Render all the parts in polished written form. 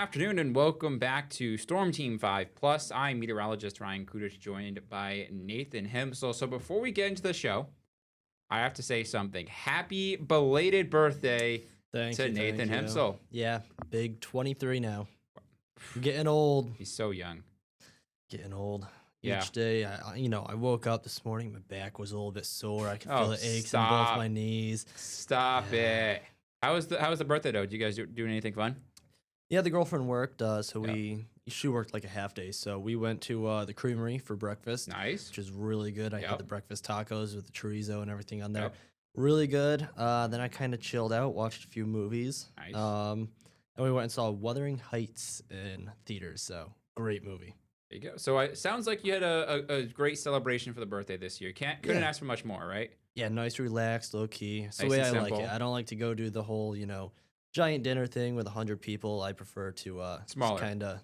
afternoon and welcome back to StormTeam5 Plus. I'm meteorologist Ryan Kudich, joined by Nathan Hemsel. So before we get into the show, I have to say something. Happy belated birthday to Nathan Hemsel. Yeah, big 23 now. I'm getting old. He's so young. Getting old. Yeah. Each day, I woke up this morning, my back was a little bit sore. I could feel the aches in stop. both my knees. Stop it. How was the birthday though? Did you guys doing anything fun? Yeah, the girlfriend worked, she worked like a half day, so we went to the creamery for breakfast. Nice. Which is really good. I had the breakfast tacos with the chorizo and everything on there. Yep. Really good. Then I kind of chilled out, watched a few movies. Nice. And we went and saw Wuthering Heights in theaters, so great movie. There you go. So it sounds like you had a great celebration for the birthday this year. Couldn't ask for much more, right? Yeah, nice, relaxed, low key. It's the Nice way and I like simple. it. I don't like to go do the whole, giant dinner thing with 100 people. I prefer to Smaller. kind of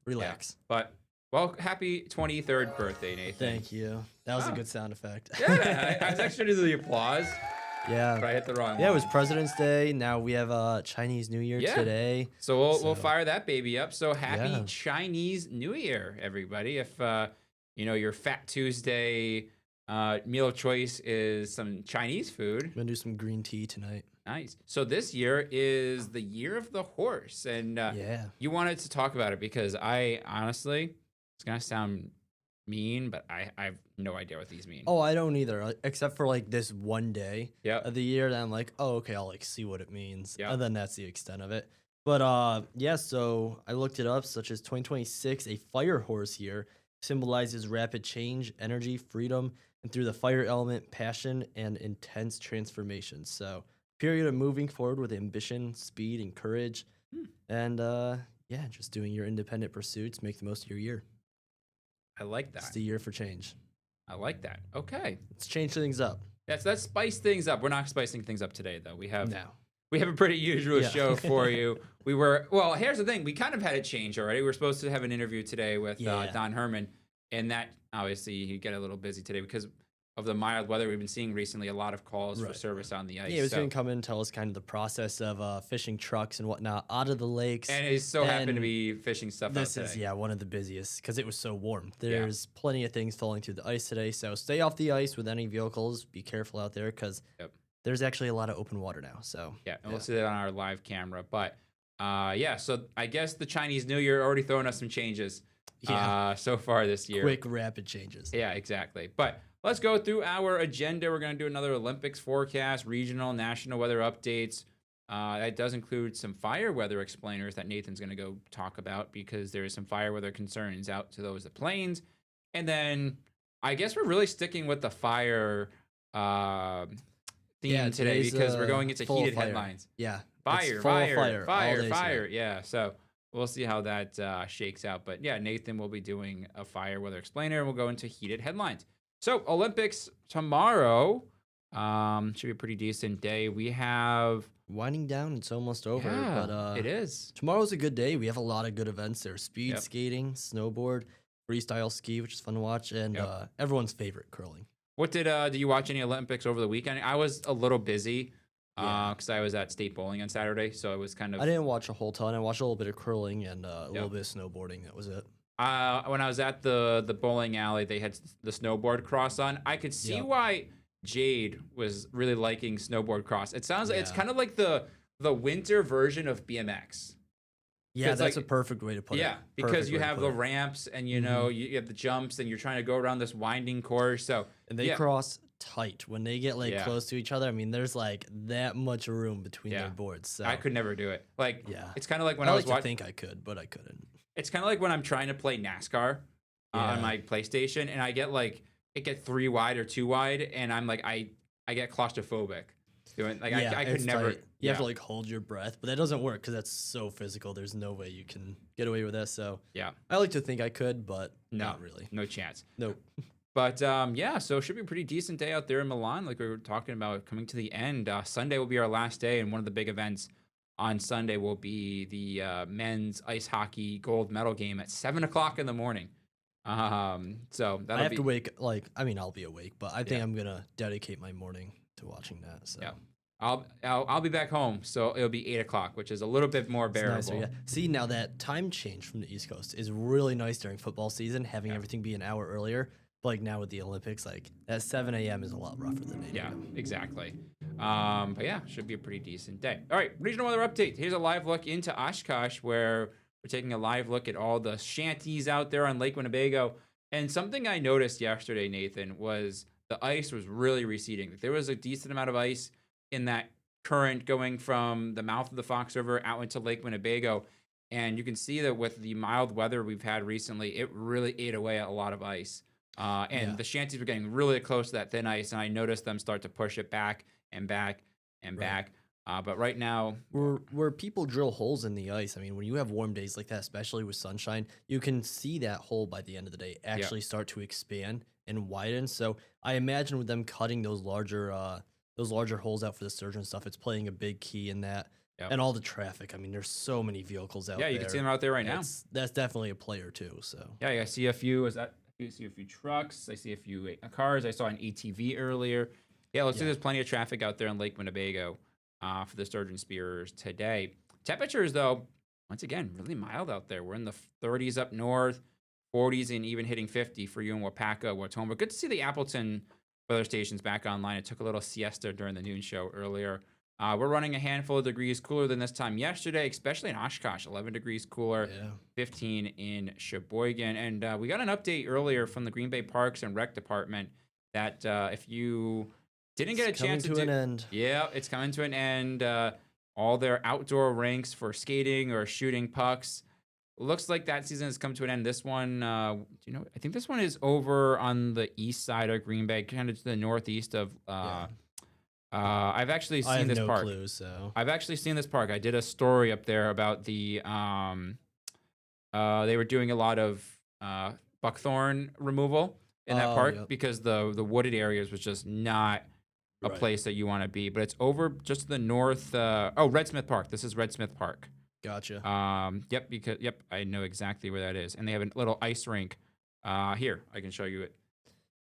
relax. Yeah. But well, happy 23rd birthday, Nathan. Thank you. That was a good sound effect. Yeah, I was actually doing the applause, Yeah. but I hit the wrong Yeah, it one. was President's Day. Now we have Chinese New Year today. So we'll fire that baby up. So happy Chinese New Year, everybody. If your Fat Tuesday meal of choice is some Chinese food. I'm gonna do some green tea tonight. Nice. So this year is the year of the horse, and you wanted to talk about it because I honestly, it's gonna sound mean, but I have no idea what these mean. Oh, I don't either, except for like this one day Yep. of the year that I'm like, oh, okay, I'll like see what it means. Yep. And then that's the extent of it. But so I looked it up, such as 2026, a fire horse year symbolizes rapid change, energy, freedom, and through the fire element, passion and intense transformation. So period of moving forward with ambition, speed, and courage. And just doing your independent pursuits, make the most of your year. I like It's that. the year for change. I like that. Okay. Let's change things up. Let's spice things up. We're not spicing things up today, though. We have Now. a pretty usual show for you. Here's the thing. We kind of had a change already. We were supposed to have an interview today with Don Herman, and that obviously he got a little busy today because of the mild weather we've been seeing recently. A lot of calls for service on the ice. Yeah, he was going to come in and tell us kind of the process of fishing trucks and whatnot out of the lakes. And he's so happy to be fishing stuff out today. This is, one of the busiest because it was so warm. There's plenty of things falling through the ice today, so stay off the ice with any vehicles. Be careful out there because there's actually a lot of open water now. So and we'll see that on our live camera. But so I guess the Chinese New Year already throwing us some changes so far this year. Quick, rapid changes. Yeah, exactly. But let's go through our agenda. We're going to do another Olympics forecast, regional, national weather updates. That does include some fire weather explainers that Nathan's going to go talk about because there is some fire weather concerns out to those at planes. And then I guess we're really sticking with the fire theme today because we're going into heated headlines. Yeah. Fire. Yeah. So we'll see how that shakes out. But yeah, Nathan will be doing a fire weather explainer and we'll go into heated headlines. So Olympics tomorrow should be a pretty decent day. We have winding down. It's almost over. Yeah, but it is. Tomorrow's a good day. We have a lot of good events there. Speed skating, snowboard, freestyle ski, which is fun to watch, and everyone's favorite, curling. What did you watch any Olympics over the weekend? I was a little busy because I was at state bowling on Saturday, so it was kind of. I didn't watch a whole ton. I watched a little bit of curling and a little bit of snowboarding. That was it. When I was at the bowling alley, they had the snowboard cross on. I could see why Jade was really liking snowboard cross. It sounds like it's kind of like the winter version of BMX. Yeah, that's a perfect way to put it. Yeah, because you have the ramps and you have the jumps and you're trying to go around this winding course. So and they cross tight when they get close to each other. I mean, there's like that much room between their boards. So I could never do it. It's kind of like when I was watching. I think I could, but I couldn't. It's kind of like when I'm trying to play NASCAR on my PlayStation, and I get it gets 3 wide or 2 wide, and I'm like I get claustrophobic doing I could never. Tight. You have to hold your breath, but that doesn't work because that's so physical. There's no way you can get away with that. So I like to think I could, but not really. No chance. Nope. But so it should be a pretty decent day out there in Milan, like we were talking about, coming to the end. Sunday will be our last day, and one of the big events on Sunday will be the men's ice hockey gold medal game at 7:00 in the morning. So that'll I have to wake. I'll be awake, but I think I'm gonna dedicate my morning to watching that. So I'll be back home, so it'll be 8 o'clock, which is a little bit more It's nicer, bearable. yeah. See, now that time change from the East Coast is really nice during football season, having Yeah. everything be an hour earlier. But like now with the Olympics, like that 7 a.m. is a lot rougher than 8 Yeah, a.m. exactly. But yeah, should be a pretty decent day. All right, regional weather update. Here's a live look into Oshkosh, where we're taking a live look at all the shanties out there on Lake Winnebago. And something I noticed yesterday, Nathan, was the ice was really receding. There was a decent amount of ice in that current going from the mouth of the Fox River out into Lake Winnebago. And you can see that with the mild weather we've had recently, it really ate away at a lot of ice. And Yeah. the shanties were getting really close to that thin ice, and I noticed them start to push it back and back and Right. back. But right now, Where people drill holes in the ice, I mean, when you have warm days like that, especially with sunshine, you can see that hole by the end of the day yeah, actually start to expand and widen. So I imagine with them cutting those larger holes out for the surgeon stuff, it's playing a big key in that. yeah, And all the traffic. I mean, there's so many vehicles yeah, out you can see there. them out there right now. That's definitely a player too. So Yeah, I see a few. I see a few trucks. I see a few cars. I saw an ATV earlier. Yeah, let's see. yeah, There's plenty of traffic out there on Lake Winnebago for the Sturgeon Spears today. Temperatures, though, once again, really mild out there. We're in the 30s up north, 40s, and even hitting 50 for you in Wapaka, Watoma. Good to see the Appleton weather stations back online. I took a little siesta during the noon show earlier. We're running a handful of degrees cooler than this time yesterday, especially in Oshkosh, 11 degrees cooler. yeah. 15 in Sheboygan. And we got an update earlier from the Green Bay Parks and Rec Department that if you didn't It's get a coming chance to to do, an end. yeah, it's coming to an end. All their outdoor rinks for skating or shooting pucks. Looks like that season has come to an end. This one, I think this one is over on the east side of Green Bay, kind of to the northeast of. Yeah. I've actually I seen have this no park. clue. So I've actually seen this park. I did a story up there about the they were doing a lot of buckthorn removal in that oh, park yep. because the wooded areas was just not a Right. place that you want to be. But it's over just to the north. Red Smith Park. This is Red Smith Park. Gotcha. Yep, I know exactly where that is, and they have a little ice rink. Here I can show you it.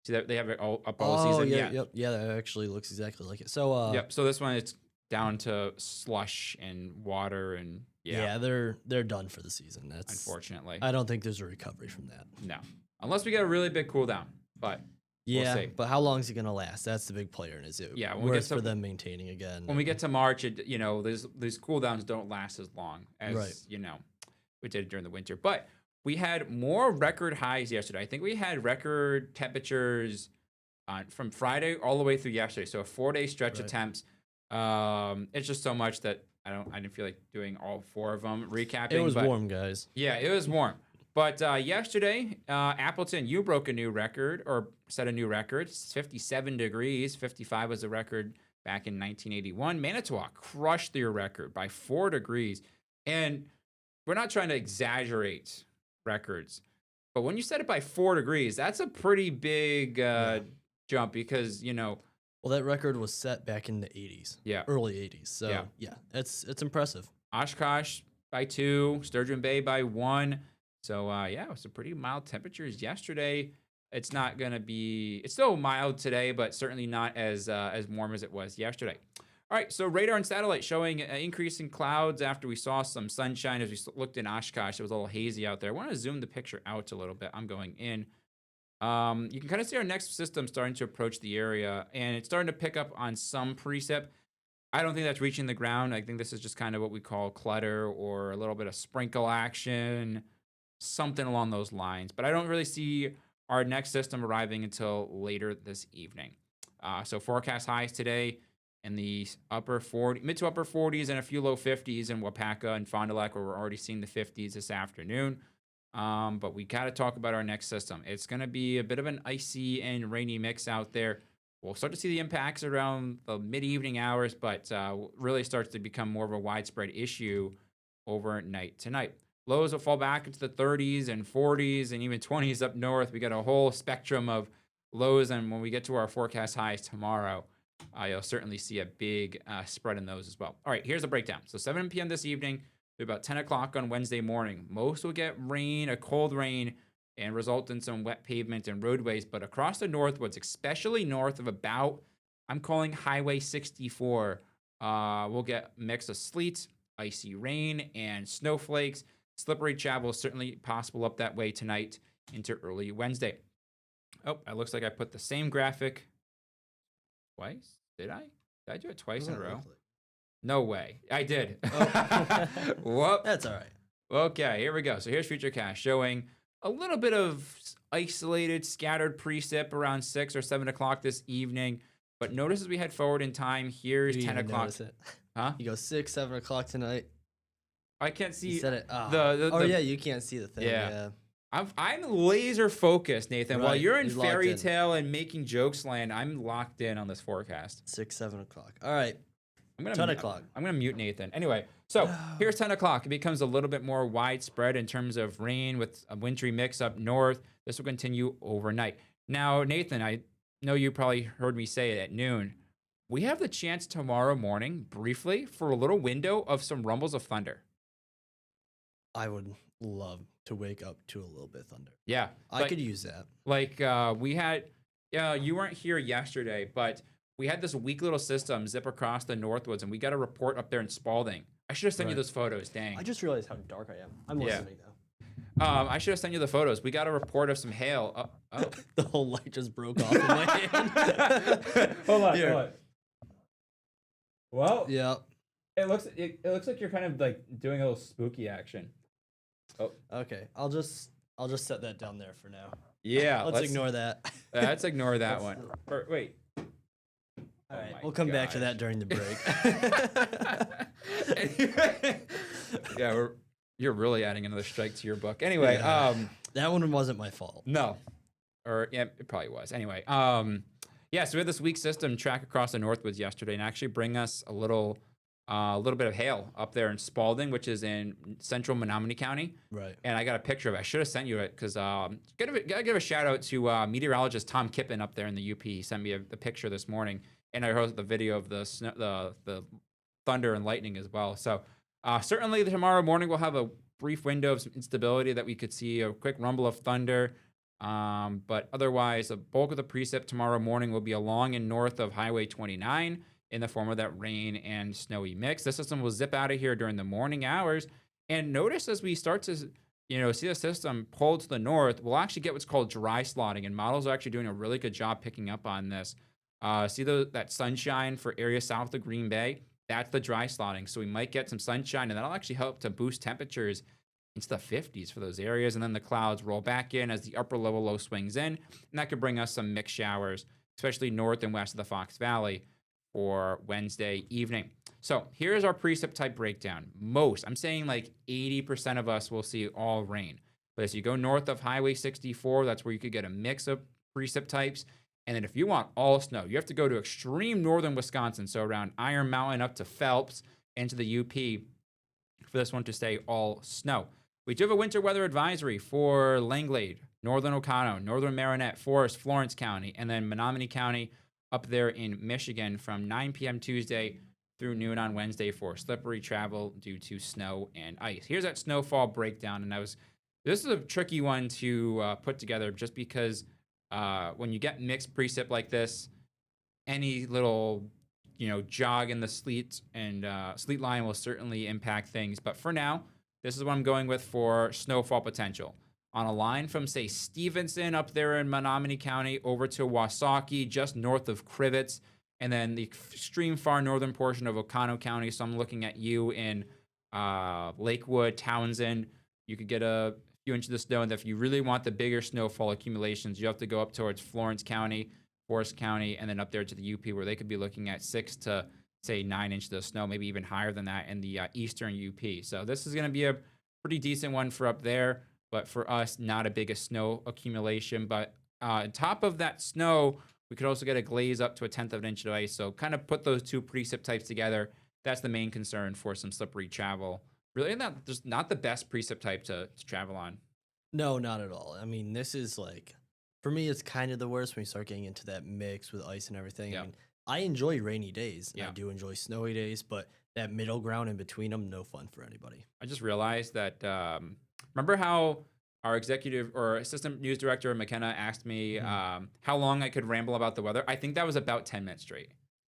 See that they have it all up all Oh, season. yeah, Yeah, yep, yeah. That actually looks exactly like it. So, yep. So this one it's down to slush and water and yeah. yeah, they're done for the season. That's Unfortunately, I don't think there's a recovery from that. no, unless we get a really big cool down. But we'll Yeah, see. but how long is it gonna last? That's the big player, and is it Yeah, when we get worth to- for them maintaining again? When we get to March, these cooldowns don't last as long as Right. we did during the winter. But we had more record highs yesterday. I think we had record temperatures from Friday all the way through yesterday. So a 4-day stretch of Right. temps. It's just so much that I didn't feel like doing all four of them recapping. It was but warm, guys. Yeah, it was warm. But yesterday, Appleton, you broke a new record or set a new record. It's 57 degrees. 55 was the record back in 1981. Manitowoc crushed their record by 4 degrees. And we're not trying to exaggerate records, but when you set it by 4 degrees, that's a pretty big jump because, Well, that record was set back in the 80s, yeah, early 80s. So Yeah. yeah, it's impressive. Oshkosh by 2, Sturgeon Bay by 1. So yeah, it was some pretty mild temperatures yesterday. It's not gonna be. It's still mild today, but certainly not as warm as it was yesterday. All right, so radar and satellite showing an increase in clouds after we saw some sunshine as we looked in Oshkosh. It was a little hazy out there. I want to zoom the picture out a little bit. I'm going in. You can kind of see our next system starting to approach the area, and it's starting to pick up on some precip. I don't think that's reaching the ground. I think this is just kind of what we call clutter or a little bit of sprinkle action, something along those lines. But I don't really see our next system arriving until later this evening. So forecast highs today in the mid to upper 40s and a few low 50s in Wapaka and Fond du Lac, where we're already seeing the 50s this afternoon. But we got to talk about our next system. It's going to be a bit of an icy and rainy mix out there. We'll start to see the impacts around the mid-evening hours, but really starts to become more of a widespread issue overnight tonight. Lows will fall back into the 30s and 40s and even 20s up north. We got a whole spectrum of lows, and when we get to our forecast highs tomorrow, you'll certainly see a big spread in those as well. All right, here's the breakdown. So 7 p.m. this evening to about 10 o'clock on Wednesday morning. Most will get rain, a cold rain, and result in some wet pavement and roadways. But across the Northwoods, especially north of about, I'm calling Highway 64, We'll get a mix of sleet, icy rain, and snowflakes. Slippery travel is certainly possible up that way tonight into early Wednesday. Oh, it looks like I put the same graphic twice. Did I? Did I do it twice in a row? No way. I did. Oh. Whoop. That's all right. Okay, here we go. So here's Futurecast showing a little bit of isolated, scattered precip around 6 or 7 o'clock this evening. But notice as we head forward in time, here's You 10 didn't even o'clock. notice it. Huh? You go 6, 7 o'clock tonight. I can't see. You said it. Oh, The yeah, you can't see the thing. Yeah. Yeah. I'm laser focused, Nathan. While Right, you're in he's locked fairy in. tale and making jokes land, I'm locked in on this forecast. 6, 7 o'clock. All right. I'm gonna 10 o'clock. I'm gonna mute Nathan. Anyway, so here's 10 o'clock. It becomes a little bit more widespread in terms of rain with a wintry mix up north. This will continue overnight. Now, Nathan, I know you probably heard me say it at noon. We have the chance tomorrow morning, briefly, for a little window of some rumbles of thunder. I would love to wake up to a little bit of thunder. Yeah, I could use that. Like we had, you weren't here yesterday, but we had this weak little system zip across the Northwoods, and we got a report up there in Spalding. I should have sent you those photos. Dang. I just realized how dark I am. I'm listening I should have sent you the photos. We got a report of some hail. Oh. The whole light just broke off in my hand. Hold on. Here. Hold on. Well, Yeah. it looks like you're kind of like doing a little spooky action. Oh. Okay. I'll just set that down there for now. Yeah. Let's ignore that. Let's ignore that one. Wait. All right. my We'll come back to gosh. that during the break. Yeah, you're really adding another strike to your book. Anyway, Yeah. That one wasn't my fault. no. Or yeah, it probably was. Anyway, yeah, so we had this weak system track across the Northwoods yesterday and actually bring us a little bit of hail up there in Spalding, which is in central Menominee County. Right. And I got a picture of it. I should have sent you it because gotta give a shout out to meteorologist Tom Kippen up there in the UP. He sent me a picture this morning, and I posted the video of the thunder and lightning as well. So certainly tomorrow morning we'll have a brief window of some instability that we could see a quick rumble of thunder. But otherwise, the bulk of the precip tomorrow morning will be along and north of Highway 29 in the form of that rain and snowy mix. The system will zip out of here during the morning hours. And notice as we start to, see the system pull to the north, we'll actually get what's called dry slotting. And models are actually doing a really good job picking up on this. See that sunshine for areas south of Green Bay? That's the dry slotting. So we might get some sunshine, and that'll actually help to boost temperatures into the 50s for those areas. And then the clouds roll back in as the upper level low swings in. And that could bring us some mixed showers, especially north and west of the Fox Valley for Wednesday evening. So here's our precip type breakdown. I'm saying like 80% of us will see all rain. But as you go north of Highway 64, that's where you could get a mix of precip types. And then if you want all snow, you have to go to extreme northern Wisconsin. So around Iron Mountain up to Phelps into the UP for this one to stay all snow. We do have a winter weather advisory for Langlade, northern Oconto, northern Marinette, Forest, Florence County, and then Menominee County up there in Michigan from 9 p.m. Tuesday through noon on Wednesday for slippery travel due to snow and ice. Here's that snowfall breakdown. And this is a tricky one to put together just because when you get mixed precip like this, any little jog in the sleet and sleet line will certainly impact things. But for now, this is what I'm going with for snowfall potential. On a line from, say, Stevenson up there in Menominee County over to Wasaki, just north of Crivets, and then the extreme far northern portion of Oconto County. So I'm looking at you in Lakewood, Townsend. You could get a few inches of snow. And if you really want the bigger snowfall accumulations, you have to go up towards Florence County, Forest County, and then up there to the UP, where they could be looking at 6 to, say, 9 inches of snow, maybe even higher than that in the eastern UP. So this is going to be a pretty decent one for up there, but for us, not a biggest snow accumulation. But on top of that snow, we could also get a glaze up to a 1/10 of an inch of ice. So kind of put those two precip types together. That's the main concern for some slippery travel. Really just not the best precip type to travel on. No, not at all. I mean, this is like, for me, it's kind of the worst when you start getting into that mix with ice and everything. Yeah. I mean, I enjoy rainy days. And Yeah. I do enjoy snowy days, but that middle ground in between them, no fun for anybody. I just realized that, remember how our executive or assistant news director, McKenna, asked me how long I could ramble about the weather? I think that was about 10 minutes straight.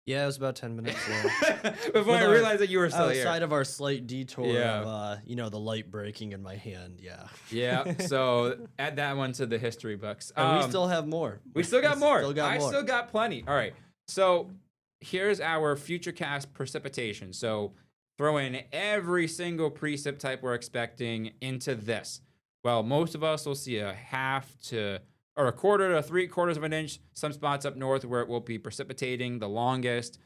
Yeah, it was about 10 minutes long. Before I realized that you were still here. Outside of our slight detour Yeah. of, the light breaking in my hand, yeah. Yeah, so add that one to the history books. And we still have more. We still got more. Still got more. Still got plenty. All right, so here's our futurecast precipitation. So throw in every single precip type we're expecting into this. Well, most of us will see a quarter to 3/4 of an inch. Some spots up north where it will be precipitating the longest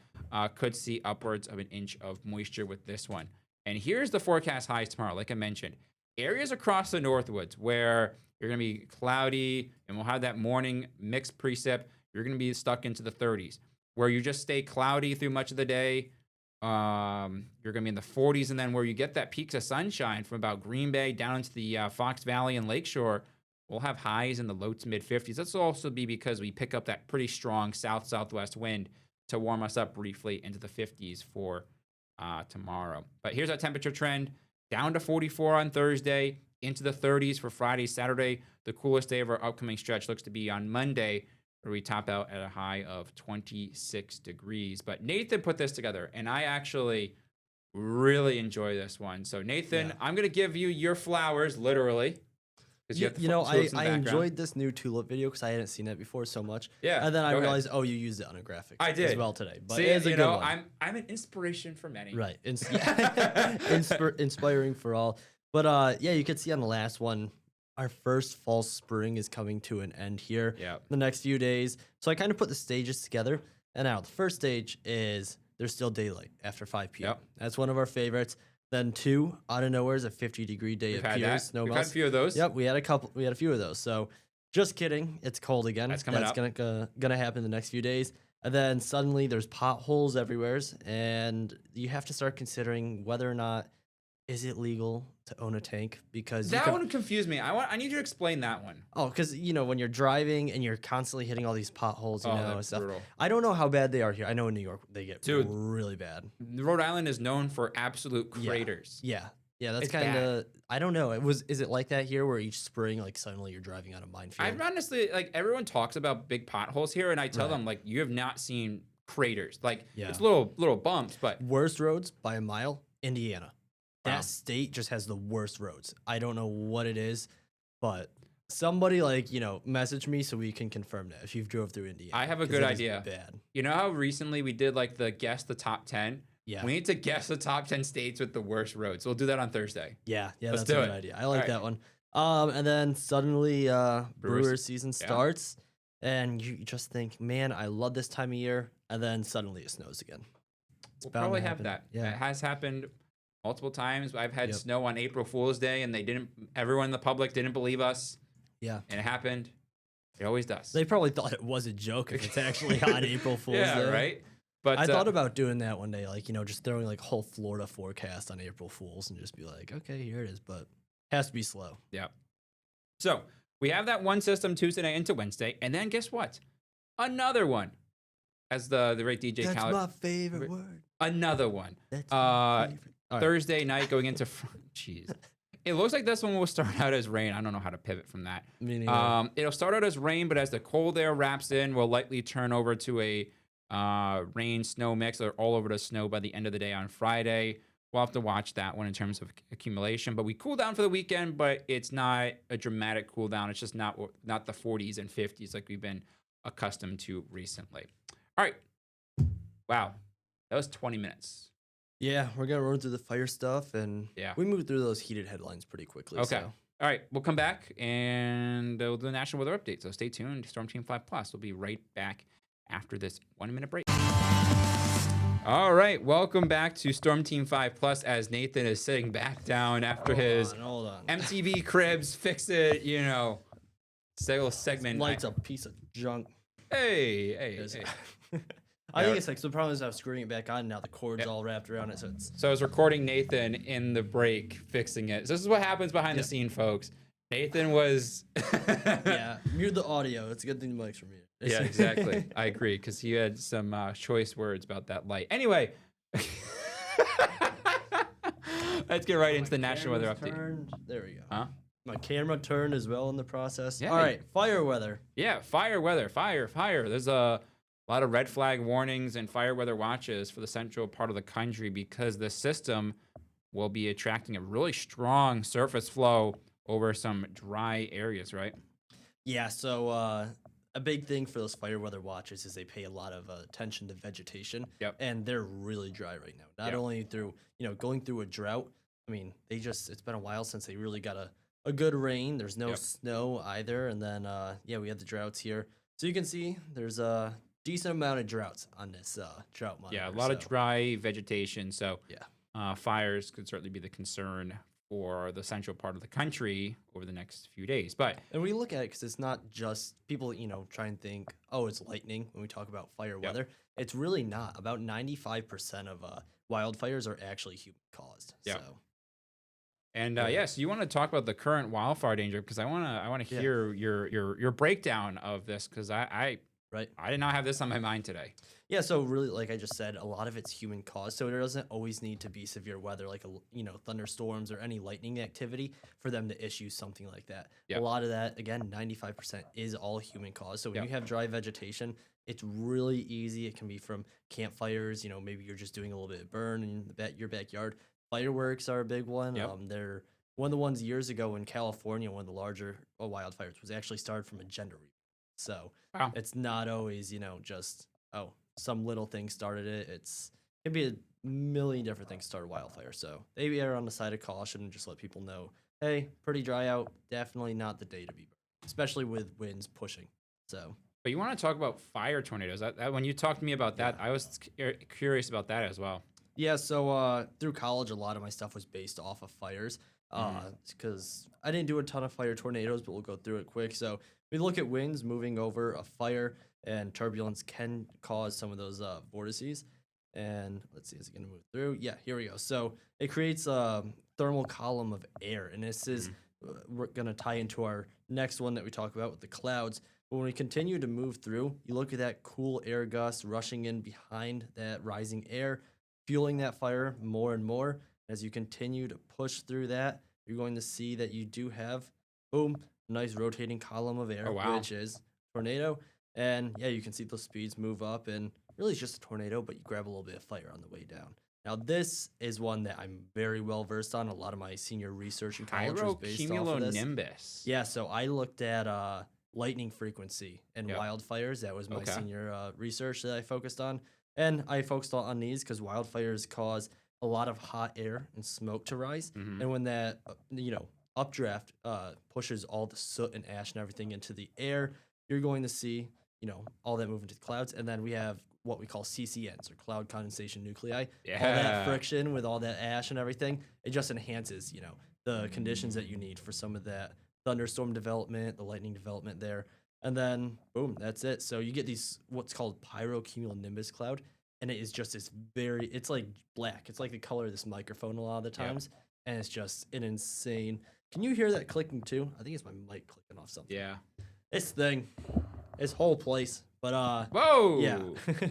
could see upwards of an inch of moisture with this one. And here's the forecast highs tomorrow. Like I mentioned, areas across the Northwoods where you're going to be cloudy and we'll have that morning mixed precip. You're going to be stuck into the 30s. Where you just stay cloudy through much of the day, you're going to be in the 40s. And then where you get that peaks of sunshine from about Green Bay down into the Fox Valley and Lakeshore, we'll have highs in the low to mid 50s. This will also be because we pick up that pretty strong south-southwest wind to warm us up briefly into the 50s for tomorrow. But here's our temperature trend. Down to 44 on Thursday, into the 30s for Friday, Saturday. The coolest day of our upcoming stretch looks to be on Monday, where we top out at a high of 26 degrees. But Nathan put this together, and I actually really enjoy this one. So Nathan, I'm going to give you your flowers, literally. I enjoyed this new tulip video because I hadn't seen it before so much. Yeah. And then I realized, you used it on a graphic. I did as well today. But see, it's a good one. I'm an inspiration for many. Right. Inspiring for all. But you could see on the last one, our first fall spring is coming to an end here. Yeah. The next few days. So I kind of put the stages together. And now the first stage is there's still daylight after 5 p.m. Yep. That's one of our favorites. Then 2, out of nowhere, is a 50-degree day appears. We've had a few of those. Yep, we had a few of those. So just kidding. It's cold again. That's coming up. Gonna happen the next few days. And then suddenly there's potholes everywhere. And you have to start considering whether or not is it legal to own a tank, because that one confused me. I need you to explain that one. Oh, because when you're driving and you're constantly hitting all these potholes, and that's stuff. brutal. I don't know how bad they are here. I know in New York they get really bad. Rhode Island is known for absolute craters. Yeah, that's kind of. I don't know. Is it like that here, where each spring, like suddenly you're driving on a minefield? I've honestly, everyone talks about big potholes here, and I tell them you have not seen craters. It's little bumps, but worst roads by a mile, Indiana. That state just has the worst roads. I don't know what it is, but somebody message me so we can confirm that if you've drove through Indiana. I have a good idea. Bad. You know how recently we did the guess the top 10? Yeah. We need to guess the top 10 states with the worst roads. We'll do that on Thursday. Yeah, Let's that's a good idea. I like that one. And then suddenly Brewers season starts, and you just think, man, I love this time of year, and then suddenly it snows again. We'll probably have that. Yeah. It has happened multiple times. I've had snow on April Fool's Day, and everyone in the public didn't believe us. Yeah. And it happened. It always does. They probably thought it was a joke if it's actually on April Fool's Day. Yeah, right? But I thought about doing that one day, just throwing whole Florida forecast on April Fool's and just be like, okay, here it is, but it has to be slow. Yeah. So we have that one system Tuesday night into Wednesday, and then guess what? Another one. As the great DJ That's Khaled. my favorite word. Another one. That's my favorite. Thursday night going into jeez. It looks like this one will start out as rain. I don't know how to pivot from that. Me neither. It'll start out as rain, but as the cold air wraps in, will likely turn over to a rain snow mix or all over the snow by the end of the day on Friday. We'll have to watch that one in terms of accumulation. But we cool down for the weekend, but it's not a dramatic cool down. It's just not the 40s and 50s like we've been accustomed to recently. All right. Wow. That was 20 minutes. Yeah, we're going to run through the fire stuff, and we moved through those heated headlines pretty quickly. Okay. So. All right. We'll come back, and we'll do a national weather update. So stay tuned. Storm Team 5 Plus. We'll be right back after this 1-minute break. All right. Welcome back to Storm Team 5 Plus as Nathan is sitting back down after Hold on. MTV Cribs Fix It, segment. Light's a piece of junk. Hey. I think it's the problem is I'm screwing it back on now. The cord's all wrapped around it, so I was recording Nathan in the break fixing it. So this is what happens behind the scene, folks. Nathan was mute the audio. It's a good thing the mic's from you. Yeah, exactly. I agree because he had some choice words about that light. Anyway, let's get right into the national weather update. There we go. Huh? My camera turned as well in the process. Yeah. All right, fire weather. Yeah, fire weather. Fire. There's a a lot of red flag warnings and fire weather watches for the central part of the country because the system will be attracting a really strong surface flow over some dry areas, right? Yeah, so a big thing for those fire weather watches is they pay a lot of attention to vegetation, Yep. and they're really dry right now. Not Yep. only through going through a drought. I mean, it's been a while since they really got a good rain. There's no Yep. snow either, and then yeah, we had the droughts here, so you can see there's a decent amount of droughts on this drought Yeah, a monitor. lot of So dry vegetation. So yeah. fires could certainly be the concern for the central part of the country over the next few days. But And we look at it because it's not just people, try and think, oh, it's lightning when we talk about fire yep, weather. It's really not. About 95% of wildfires are actually human caused. yep. So, And yeah. yes, you want to talk about the current wildfire danger because I want to Yeah. hear your breakdown of this because Right. I did not have this on my mind today. Yeah. So, really, like I just said, a lot of it's human caused. So, it doesn't always need to be severe weather, like, thunderstorms or any lightning activity for them to issue something like that. A Yep. lot of that, again, 95% is all human caused. So, when Yep. you have dry vegetation, it's really easy. It can be from campfires. Maybe you're just doing a little bit of burn in your backyard. Fireworks are a big one. Yep. They're one of the ones years ago in California. One of the larger wildfires was actually started from a gender reveal. So Wow. it's not always just some little thing started it. It can be a million different things start a wildfire. So they err on the side of caution and just let people know, hey, pretty dry out. Definitely not the day to be burned, especially with winds pushing. So But you want to talk about fire tornadoes? When you talked to me about that, Yeah. I was curious about that as well. yeah, so through college, a lot of my stuff was based off of fires. Because I didn't do a ton of fire tornadoes, but we'll go through it quick. So we look at winds moving over a fire, and turbulence can cause some of those vortices. And let's see, is it going to move through? Yeah, here we go. So it creates a thermal column of air, and this is we're going to tie into our next one that we talk about with the clouds. But when we continue to move through, you look at that cool air gust rushing in behind that rising air, fueling that fire more and more. As you continue to push through that, you're going to see that you do have, boom, nice rotating column of air, Oh, wow. which is tornado. And yeah, you can see those speeds move up, and really it's just a tornado, but you grab a little bit of fire on the way down. Now, this is one that I'm very well versed on. A lot of my senior research in college was based off of this. Pyrocumulonimbus. Yeah, so I looked at lightning frequency and Yep. wildfires. That was my Okay. senior research that I focused on. And I focused on these because wildfires cause a lot of hot air and smoke to rise. Mhm. And when that, updraft pushes all the soot and ash and everything into the air, you're going to see, all that move into the clouds. And then we have what we call CCNs, or cloud condensation nuclei. All Yeah. that friction with all that ash and everything, it just enhances, the conditions that you need for some of that thunderstorm development, the lightning development there. And then, boom, that's it. So you get these, what's called pyrocumulonimbus cloud. And it is just it's like black. It's like the color of this microphone a lot of the Yep. times. And it's just an insane. Can you hear that clicking too? I think it's my mic clicking off something. Yeah. This thing, this whole place. But Whoa. yeah.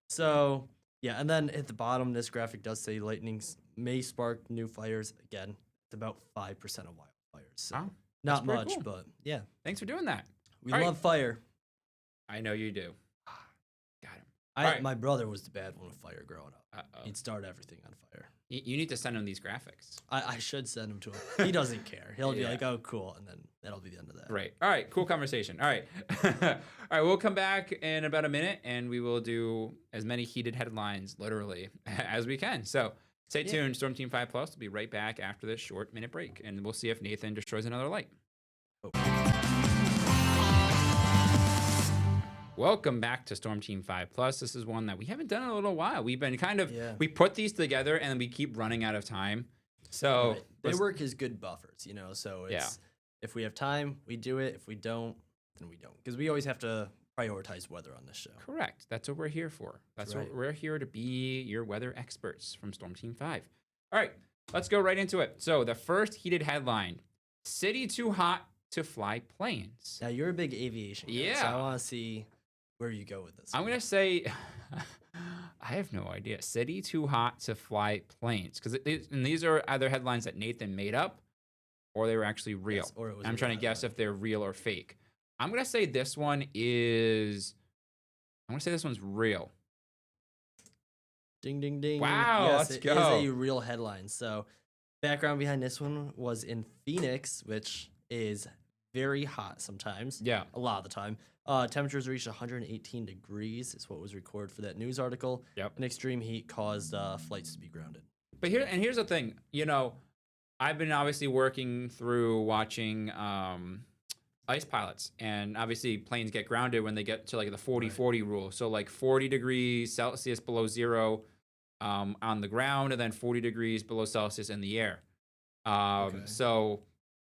So yeah, and then at the bottom, this graphic does say lightnings may spark new fires. Again, it's about 5% of wildfires. So Wow. not pretty much, cool. but yeah, Thanks for doing that. we All right. love fire. I know you do. Got him. Alright. My brother was the bad one with fire growing up. Uh-oh. He'd start everything on fire. You need to send him these graphics. I should send him to him. He doesn't care. He'll be Yeah. like, "Oh, cool," and then that'll be the end of that. Right. All right. Cool conversation. All right. All right. We'll come back in about a minute and we will do as many heated headlines, literally, as we can. So stay Yeah. tuned. Storm Team 5 Plus will be right back after this short minute break. And we'll see if Nathan destroys another light. Welcome back to Storm Team 5 Plus. This is one that we haven't done in a little while. We've been Yeah. we put these together and we keep running out of time. So Right. They work as good buffers, So it's if we have time, we do it. If we don't, then we don't. Because we always have to prioritize weather on this show. Correct. That's what we're here for. That's right. what we're here to be, your weather experts from Storm Team 5. All right, let's go right into it. So the first heated headline, city too hot to fly planes. Now you're a big aviation guy, so Yeah. I want to see where you go with this. I'm going to say, I have no idea. City too hot to fly planes. And these are either headlines that Nathan made up or they were actually real. Yes, or it was I'm a trying real to guess headline. if they're real or fake. I'm going to say this one is I'm gonna say this one's real. Ding, ding, ding. Wow, Yes, let's it go. is a real headline. So, background behind this one was in Phoenix, which is very hot sometimes. Yeah. A lot of the time. Temperatures reached 118 degrees, is what was recorded for that news article. Yep. And extreme heat caused flights to be grounded. But here's the thing. I've been obviously working through watching ice pilots, and obviously planes get grounded when they get to like the 40-40 rule. So like 40 degrees Celsius below zero on the ground, and then 40 degrees below Celsius in the air. So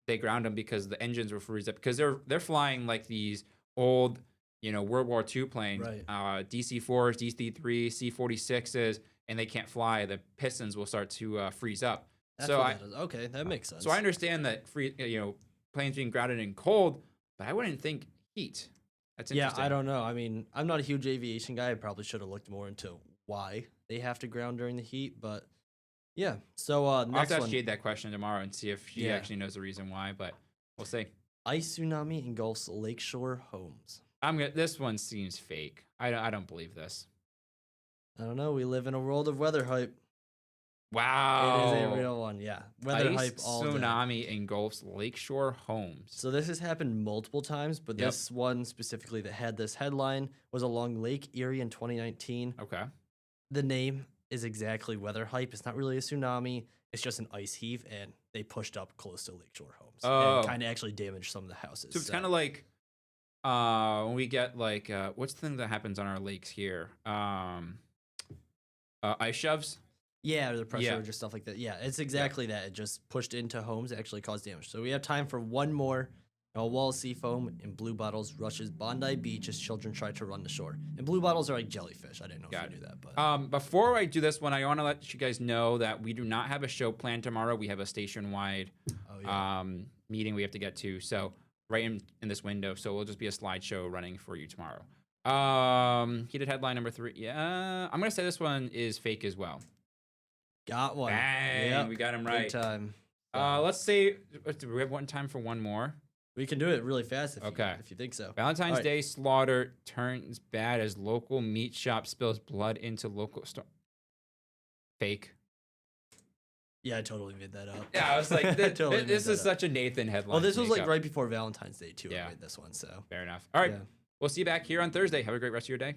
they ground them because the engines will freeze up, because they're flying like these old, World War II planes, DC-4s, DC-3s, C-46s, and they can't fly. The pistons will start to freeze up. That's what that is. Okay, that makes sense. So I understand that planes being grounded in cold, but I wouldn't think heat. That's interesting. Yeah, I don't know. I mean, I'm not a huge aviation guy. I probably should have looked more into why they have to ground during the heat, but yeah. So I'll have next to ask one, Jade that question tomorrow and see if she actually knows the reason why, but we'll see. ice tsunami engulfs lakeshore homes. This one seems fake. I don't believe this. I don't know. We live in a world of weather hype. Wow. It is a real one, yeah. Weather Ice hype all day. tsunami engulfs lakeshore homes. So this has happened multiple times, but this one specifically that had this headline was along Lake Erie in 2019. Okay. The name is exactly weather hype. It's not really a tsunami. It's just an ice heave, and they pushed up close to lakeshore homes. And kind of actually damaged some of the houses. So it's kind of like when we get like, what's the thing that happens on our lakes here? Ice shoves? Yeah, or the pressure or just stuff like that. Yeah, it's exactly that. It just pushed into homes, actually caused damage. So we have time for one more. A wall of sea foam in blue bottles rushes Bondi Beach as children try to run to shore. And blue bottles are like jellyfish. I didn't know if you knew that. But before I do this one, I want to let you guys know that we do not have a show planned tomorrow. We have a station-wide meeting we have to get to. So right in this window. So it'll just be a slideshow running for you tomorrow. Heated headline number 3. Yeah, I'm going to say this one is fake as well. Got one. Bang, yep. we got him right. Good time. Let's say, do we have time for one more? We can do it really fast if you think so. Valentine's Day slaughter turns bad as local meat shop spills blood into local store. Fake. Yeah, I totally made that up. Yeah, I was like, this is such a Nathan headline. Well, this was like right before Valentine's Day too. I made this one, so fair enough. All right, we'll see you back here on Thursday. Have a great rest of your day.